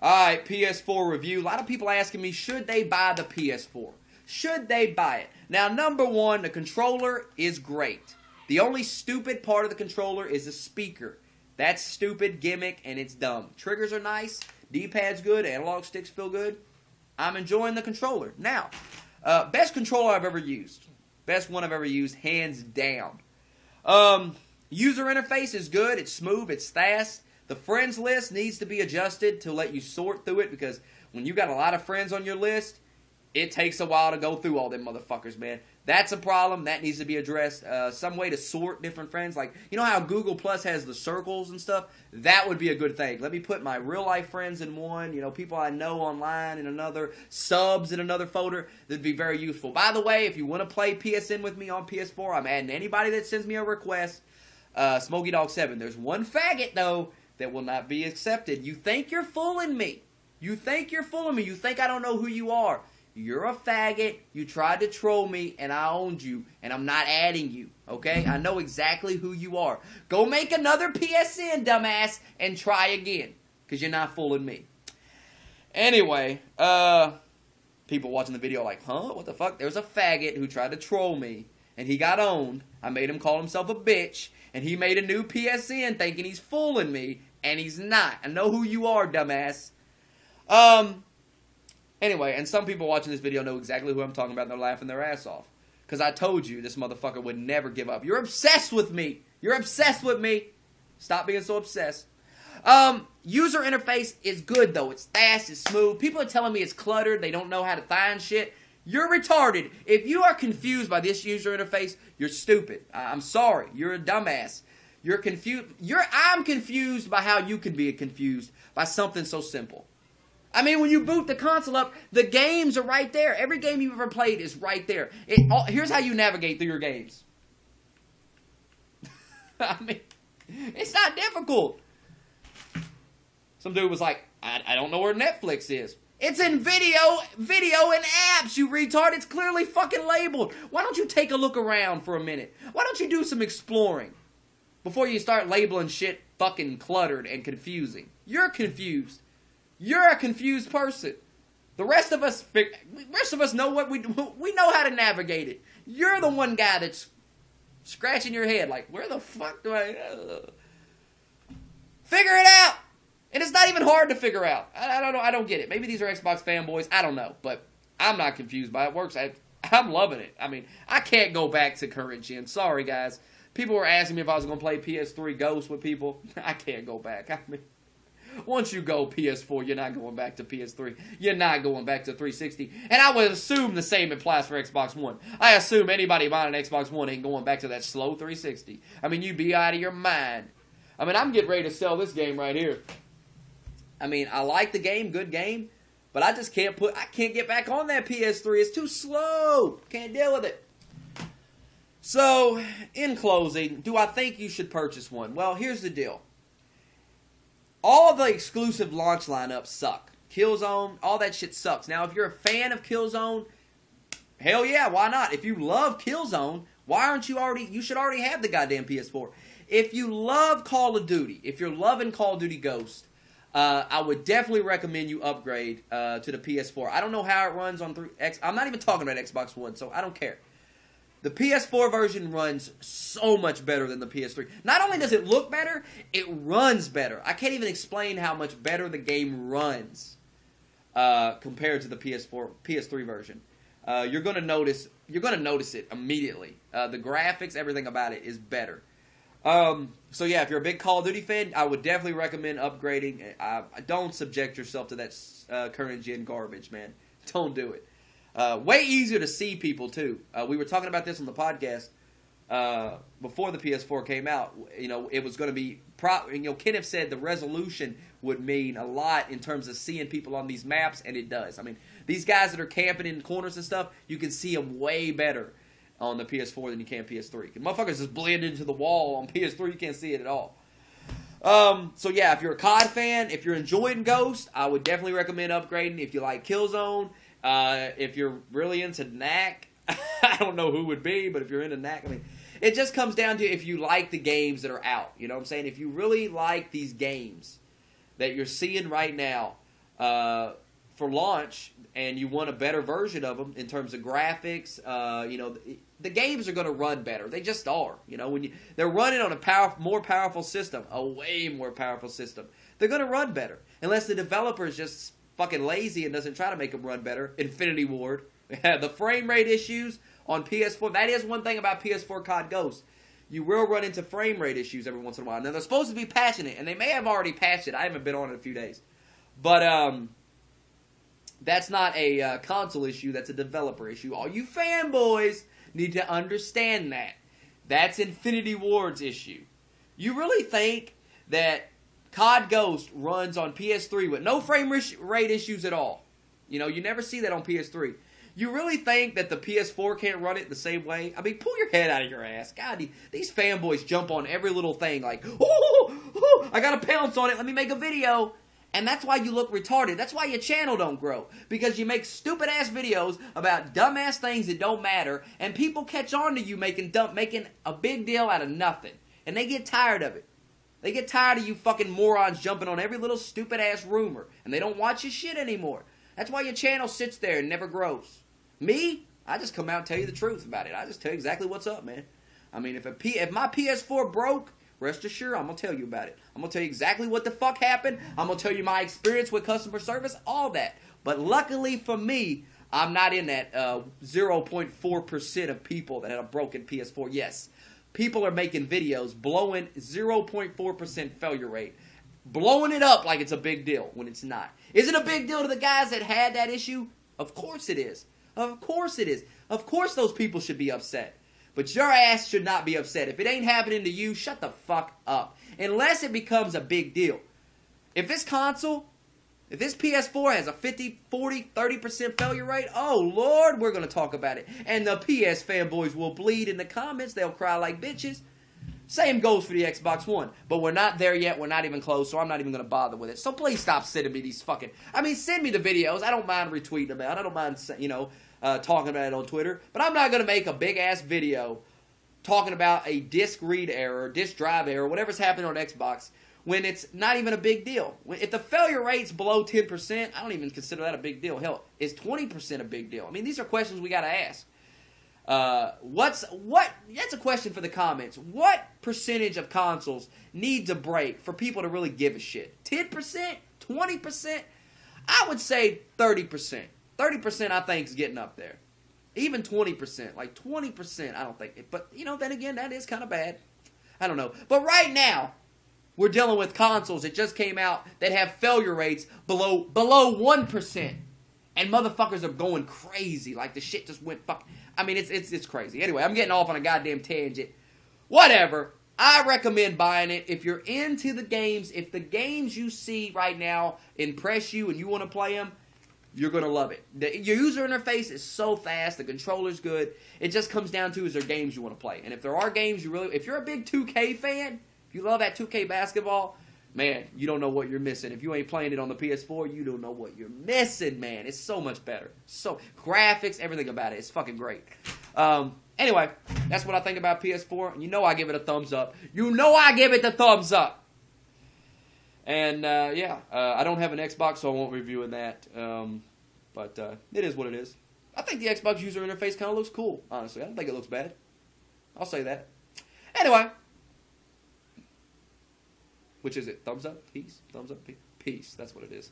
Alright, PS4 review. A lot of people asking me, should they buy the PS4? Should they buy it? Now, number one, the controller is great. The only stupid part of the controller is the speaker. That's stupid, gimmick, and it's dumb. Triggers are nice. D-pad's good. Analog sticks feel good. I'm enjoying the controller. Now, best controller I've ever used. Best one I've ever used, hands down. User interface is good. It's smooth. It's fast. The friends list needs to be adjusted to let you sort through it, because when you got a lot of friends on your list, it takes a while to go through all them motherfuckers, man. That's a problem. That needs to be addressed. Some way to sort different friends. Like, you know how Google Plus has the circles and stuff? That would be a good thing. Let me put my real-life friends in one, you know, people I know online in another, subs in another folder. That'd be very useful. By the way, if you want to play PSN with me on PS4, I'm adding anybody that sends me a request. smokeydogg 7. There's one faggot, though, that will not be accepted. You think you're fooling me. You think you're fooling me. You think I don't know who you are. You're a faggot. You tried to troll me, and I owned you, and I'm not adding you, okay? I know exactly who you are. Go make another PSN, dumbass, and try again, because you're not fooling me. Anyway, people watching the video like, huh? What the fuck? There's a faggot who tried to troll me, and he got owned. I made him call himself a bitch, and he made a new PSN thinking he's fooling me, and he's not. I know who you are, dumbass. Anyway, and some people watching this video know exactly who I'm talking about, and they're laughing their ass off. Because I told you this motherfucker would never give up. You're obsessed with me. You're obsessed with me. Stop being so obsessed. User interface is good, though. It's fast. It's smooth. People are telling me it's cluttered. They don't know how to find shit. You're retarded. If you are confused by this user interface, you're stupid. I'm sorry. You're a dumbass. You're confused. I'm confused by how you can be confused by something so simple. I mean, when you boot the console up, the games are right there. Every game you've ever played is right there. Here's how you navigate through your games. I mean, it's not difficult. Some dude was like, I don't know where Netflix is. It's in video and apps, you retard. It's clearly fucking labeled. Why don't you take a look around for a minute? Why don't you do some exploring before you start labeling shit fucking cluttered and confusing? You're confused. You're a confused person. The rest of us know what we know how to navigate it. You're the one guy that's scratching your head like, where the fuck do I figure it out? And it's not even hard to figure out. I don't know. I don't get it. Maybe these are Xbox fanboys. I don't know, but I'm not confused by it. It works. I'm loving it. I mean, I can't go back to current gen. Sorry, guys. People were asking me if I was going to play PS3 Ghost with people. I can't go back. I mean, once you go PS4, you're not going back to PS3. You're not going back to 360. And I would assume the same applies for Xbox One. I assume anybody buying an Xbox One ain't going back to that slow 360. I mean, you'd be out of your mind. I mean, I'm getting ready to sell this game right here. I mean, I like the game, good game, but I just can't get back on that PS3. It's too slow. Can't deal with it. So, in closing, do I think you should purchase one? Well, here's the deal. All of the exclusive launch lineups suck. Killzone, all that shit sucks. Now, if you're a fan of Killzone, hell yeah, why not? If you love Killzone, why aren't you already, you should already have the goddamn PS4. If you love Call of Duty, if you're loving Call of Duty Ghost, I would definitely recommend you upgrade to the PS4. I don't know how it runs on I'm not even talking about Xbox One, so I don't care. The PS4 version runs so much better than the PS3. Not only does it look better, it runs better. I can't even explain how much better the game runs compared to the PS3 version. You're gonna notice it immediately. The graphics, everything about it is better. So yeah, if you're a big Call of Duty fan, I would definitely recommend upgrading. Don't subject yourself to that current gen garbage, man. Don't do it. Way easier to see people, too. We were talking about this on the podcast before the PS4 came out. You know, it was going to be... Kenneth said the resolution would mean a lot in terms of seeing people on these maps, and it does. I mean, these guys that are camping in corners and stuff, you can see them way better on the PS4 than you can PS3. Motherfuckers just blend into the wall on PS3. You can't see it at all. So yeah, if you're a COD fan, if you're enjoying Ghost, I would definitely recommend upgrading. If you like Killzone... if you're really into knack, I don't know who would be, but if you're into knack, I mean, it just comes down to if you like the games that are out. You know what I'm saying? If you really like these games that you're seeing right now, for launch, and you want a better version of them in terms of graphics, the games are going to run better. They just are. They're running on a more powerful system, a way more powerful system. They're going to run better, unless the developer is just fucking lazy and doesn't try to make them run better. Infinity Ward, the frame rate issues on PS4. That is one thing about PS4 COD Ghost. You will run into frame rate issues every once in a while. Now they're supposed to be patching it, and they may have already patched it. I haven't been on it in a few days, but that's not a console issue. That's a developer issue. All you fanboys need to understand that. That's Infinity Ward's issue. You really think that COD Ghost runs on PS3 with no frame rate issues at all? You never see that on PS3. You really think that the PS4 can't run it the same way? I mean, pull your head out of your ass. God, these fanboys jump on every little thing like, oh, I gotta pounce on it. Let me make a video. And that's why you look retarded. That's why your channel don't grow. Because you make stupid-ass videos about dumbass things that don't matter, and people catch on to you making a big deal out of nothing. And they get tired of it. They get tired of you fucking morons jumping on every little stupid-ass rumor. And they don't watch your shit anymore. That's why your channel sits there and never grows. Me, I just come out and tell you the truth about it. I just tell you exactly what's up, man. I mean, if my PS4 broke, rest assured, I'm going to tell you about it. I'm going to tell you exactly what the fuck happened. I'm going to tell you my experience with customer service, all that. But luckily for me, I'm not in that 0.4% of people that had a broken PS4. Yes, people are making videos blowing 0.4% failure rate. Blowing it up like it's a big deal when it's not. Is it a big deal to the guys that had that issue? Of course it is. Of course it is. Of course those people should be upset. But your ass should not be upset. If it ain't happening to you, shut the fuck up. Unless it becomes a big deal. If this console, if this PS4 has a 50, 40, 30% failure rate, oh Lord, we're going to talk about it. And the PS fanboys will bleed in the comments. They'll cry like bitches. Same goes for the Xbox One. But we're not there yet. We're not even close, so I'm not even going to bother with it. So please stop sending me these fucking... send me the videos. I don't mind retweeting them out. I don't mind, talking about it on Twitter. But I'm not going to make a big-ass video talking about a disk read error, disk drive error, whatever's happening on Xbox, when it's not even a big deal. If the failure rate's below 10%, I don't even consider that a big deal. Hell, is 20% a big deal? These are questions we got to ask. That's a question for the comments. What percentage of consoles need to break for people to really give a shit? 10%? 20%? I would say 30%. 30% I think is getting up there. Even 20%. Like 20%, I don't think. But, then again, that is kind of bad. I don't know. But right now, we're dealing with consoles that just came out that have failure rates below 1%. And motherfuckers are going crazy. Like the shit just went fuck. It's crazy. Anyway, I'm getting off on a goddamn tangent. Whatever. I recommend buying it if you're into the games. If the games you see right now impress you and you want to play them, you're going to love it. Your user interface is so fast. The controller's good. It just comes down to, is there games you want to play? And if there are games if you're a big 2K fan, if you love that 2K basketball, man, you don't know what you're missing. If you ain't playing it on the PS4, you don't know what you're missing, man. It's so much better. So, graphics, everything about it. It's fucking great. Anyway, that's what I think about PS4. And I give it a thumbs up. I give it the thumbs up. And, I don't have an Xbox, so I won't review that. But it is what it is. I think the Xbox user interface kind of looks cool, honestly. I don't think it looks bad. I'll say that. Anyway. Which is it? Thumbs up? Peace? Thumbs up? Peace. That's what it is.